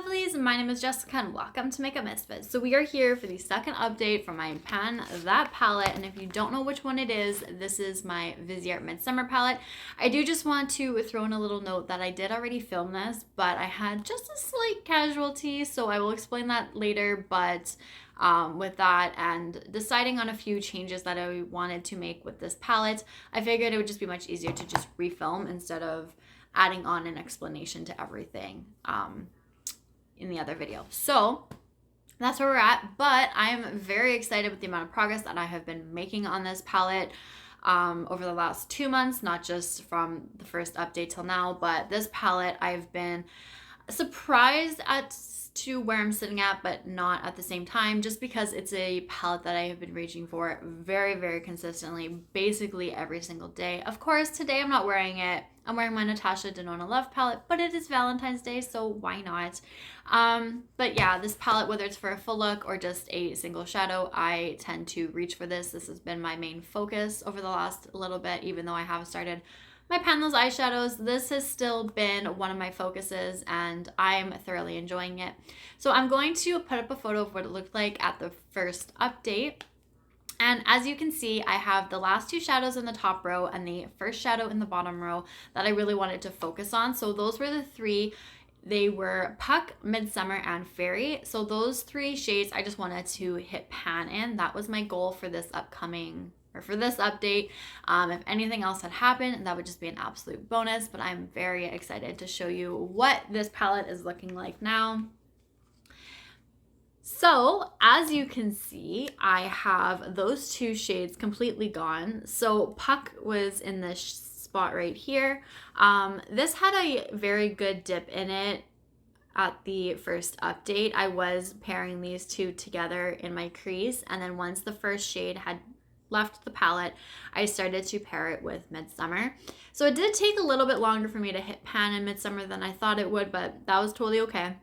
lovelies, my name is Jessica and welcome to Makeup.misfit. So we are here for the second update for my Pan That palette, and if you don't know which one it is, this is my Viseart Midsummer palette. I do just want to throw in a little note that I did already film this, but I had just a slight casualty, so I will explain that later. But with that and deciding on a few changes that I wanted to make with this palette, I figured it would just be much easier to just refilm instead of adding on an explanation to everything in the other video. So that's where we're at, but I'm very excited with the amount of progress that I have been making on this palette over the last 2 months, not just from the first update till now, but this palette I've been surprised to where I'm sitting at, but not at the same time, just because it's a palette that I have been reaching for very, very consistently, basically every single day. Of course, today I'm not wearing it. I'm wearing my Natasha Denona Love palette, but it is Valentine's Day, so why not? But yeah, this palette, whether it's for a full look or just a single shadow, I tend to reach for this. This has been my main focus over the last little bit, even though I have started my Pan Those eyeshadows. This has still been one of my focuses and I'm thoroughly enjoying it. So I'm going to put up a photo of what it looked like at the first update. And as you can see, I have the last two shadows in the top row and the first shadow in the bottom row that I really wanted to focus on. So those were the three. They were Puck, Midsummer, and Fairy. So those three shades I just wanted to hit pan in. That was my goal for this upcoming for this update. If anything else had happened, that would just be an absolute bonus, but I'm very excited to show you what this palette is looking like now. So as you can see, I have those two shades completely gone. So Puck was in this spot right here. This had a very good dip in it at the first update. I was pairing these two together in my crease, and then once the first shade had left the palette, I started to pair it with Midsummer. So it did take a little bit longer for me to hit pan in Midsummer than I thought it would, but that was totally okay.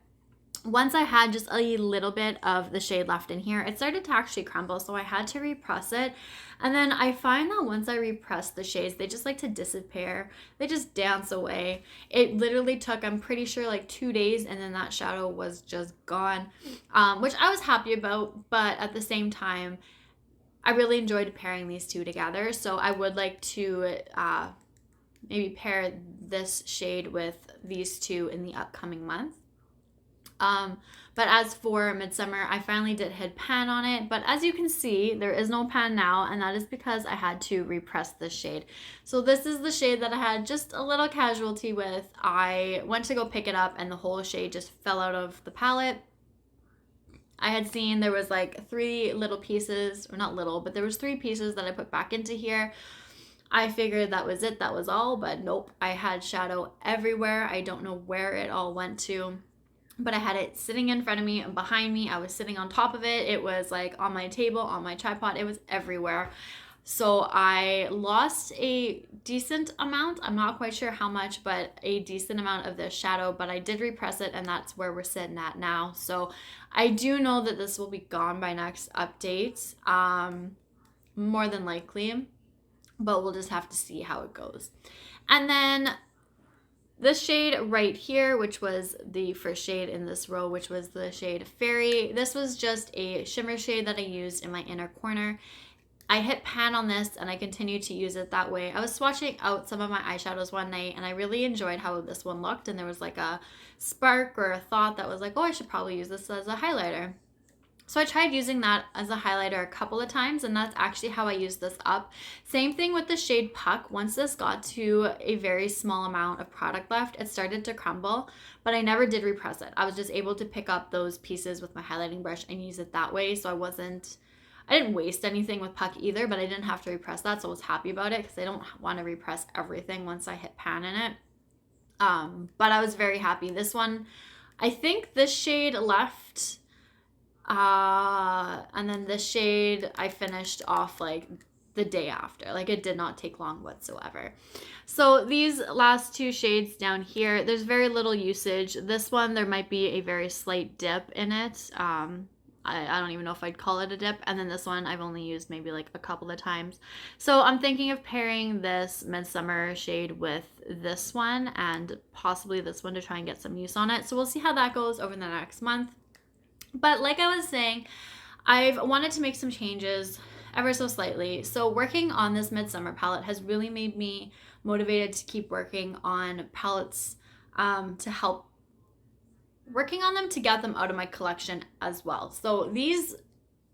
Once I had just a little bit of the shade left in here, it started to actually crumble, so I had to repress it. And then I find that once I repress the shades, they just like to disappear. They just dance away. It literally took, I'm pretty sure, like 2 days, and then that shadow was just gone, which I was happy about, but at the same time, I really enjoyed pairing these two together, so I would like to maybe pair this shade with these two in the upcoming month. But as for Midsummer, I finally did hit pan on it, but as you can see, there is no pan now, and that is because I had to repress this shade. So this is the shade that I had just a little casualty with. I went to go pick it up, and the whole shade just fell out of the palette. I had seen there was like 3 little pieces, or not little, but there was 3 pieces that I put back into here. I figured that was it, that was all, but nope, I had shadow everywhere. I don't know where it all went to, but I had it sitting in front of me and behind me. I was sitting on top of it. It was like on my table, on my tripod. It was everywhere. So I lost a decent amount. I'm not quite sure how much, but a decent amount of the shadow, but I did repress it, and that's where we're sitting at now. So I do know that this will be gone by next update, more than likely, but we'll just have to see how it goes. And then this shade right here, which was the first shade in this row, which was the shade Fairy. This was just a shimmer shade that I used in my inner corner. I hit pan on this and I continued to use it that way. I was swatching out some of my eyeshadows one night and I really enjoyed how this one looked, and there was like a spark or a thought that was like, oh, I should probably use this as a highlighter. So I tried using that as a highlighter a couple of times, and that's actually how I used this up. Same thing with the shade Puck. Once this got to a very small amount of product left, it started to crumble, but I never did repress it. I was just able to pick up those pieces with my highlighting brush and use it that way, so I didn't waste anything with Puck either, but I didn't have to repress that, so I was happy about it because I don't want to repress everything once I hit pan in it. But I was very happy. This one, I think this shade left, and then this shade I finished off like the day after. Like, it did not take long whatsoever. So these last 2 shades down here, there's very little usage. This one, there might be a very slight dip in it. I don't even know if I'd call it a dip. And then this one I've only used maybe like a couple of times. So I'm thinking of pairing this Midsommer shade with this one and possibly this one to try and get some use on it. So we'll see how that goes over the next month. But like I was saying, I've wanted to make some changes ever so slightly. So working on this Midsommer palette has really made me motivated to keep working on palettes to help working on them to get them out of my collection as well. So these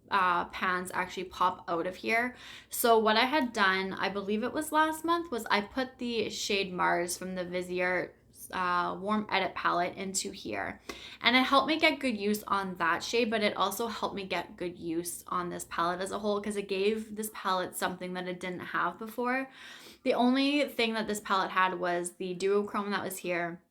pans actually pop out of here. So what I had done, I believe it was last month, was I put the shade Mars from the Vizier Warm Edit palette into here, and it helped me get good use on that shade, but it also helped me get good use on this palette as a whole because it gave this palette something that it didn't have before. The only thing that this palette had was the duochrome that was here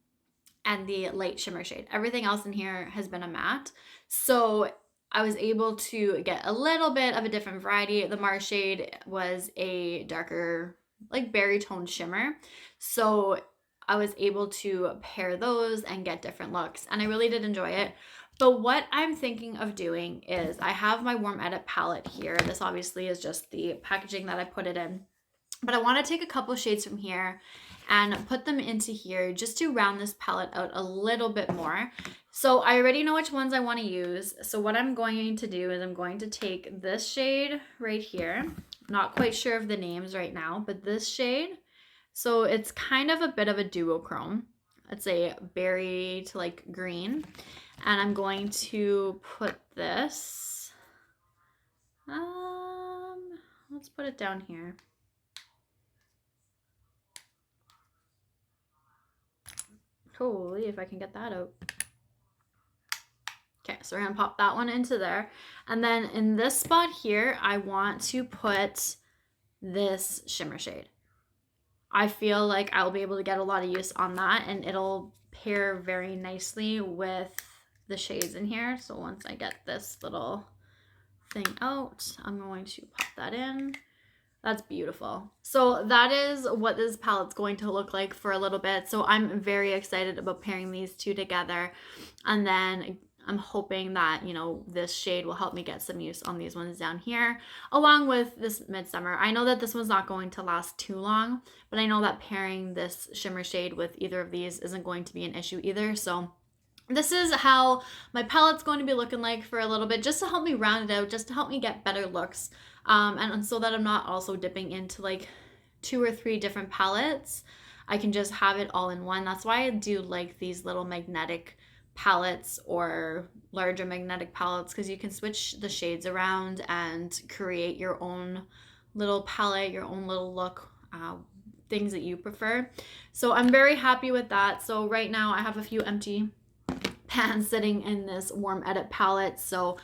and the light shimmer shade. Everything else in here has been a matte. So I was able to get a little bit of a different variety. The Mars shade was a darker, like berry toned shimmer. So I was able to pair those and get different looks. And I really did enjoy it. But what I'm thinking of doing is I have my Warm Edit palette here. This obviously is just the packaging that I put it in. But I want to take a couple shades from here and put them into here just to round this palette out a little bit more. So I already know which ones I want to use. So what I'm going to do is I'm going to take this shade right here. Not quite sure of the names right now, but this shade. So it's kind of a bit of a duochrome. It's a berry to like green. And I'm going to put this, let's put it down here. Holy, if I can get that out. Okay, so we're gonna pop that one into there. And then in this spot here, I want to put this shimmer shade. I feel like I'll be able to get a lot of use on that and it'll pair very nicely with the shades in here. So once I get this little thing out, I'm going to pop that in. That's beautiful. So that is what this palette's going to look like for a little bit. So I'm very excited about pairing these two together. And then I'm hoping that, you know, this shade will help me get some use on these ones down here, along with this Midsommer. I know that this one's not going to last too long, but I know that pairing this shimmer shade with either of these isn't going to be an issue either. So this is how my palette's going to be looking like for a little bit, just to help me round it out, just to help me get better looks. And so that I'm not also dipping into like 2 or 3 different palettes. I can just have it all in one. That's why I do like these little magnetic palettes or larger magnetic palettes, because you can switch the shades around and create your own little palette, your own little look, things that you prefer. So I'm very happy with that. So right now I have a few empty pans sitting in this Warm Edit palette. So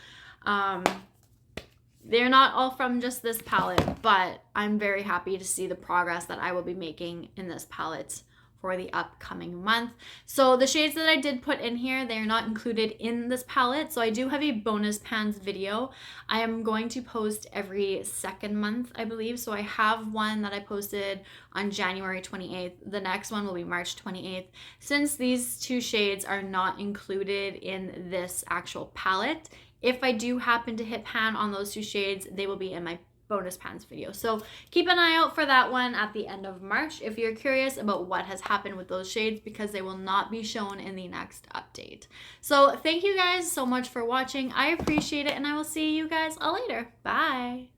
they're not all from just this palette, but I'm very happy to see the progress that I will be making in this palette for the upcoming month. So the shades that I did put in here, they are not included in this palette. So I do have a bonus pans video. I am going to post every second month, I believe. So I have one that I posted on January 28th. The next one will be March 28th. Since these two shades are not included in this actual palette, if I do happen to hit pan on those two shades, they will be in my bonus pans video. So keep an eye out for that one at the end of March if you're curious about what has happened with those shades, because they will not be shown in the next update. So thank you guys so much for watching. I appreciate it, and I will see you guys all later. Bye.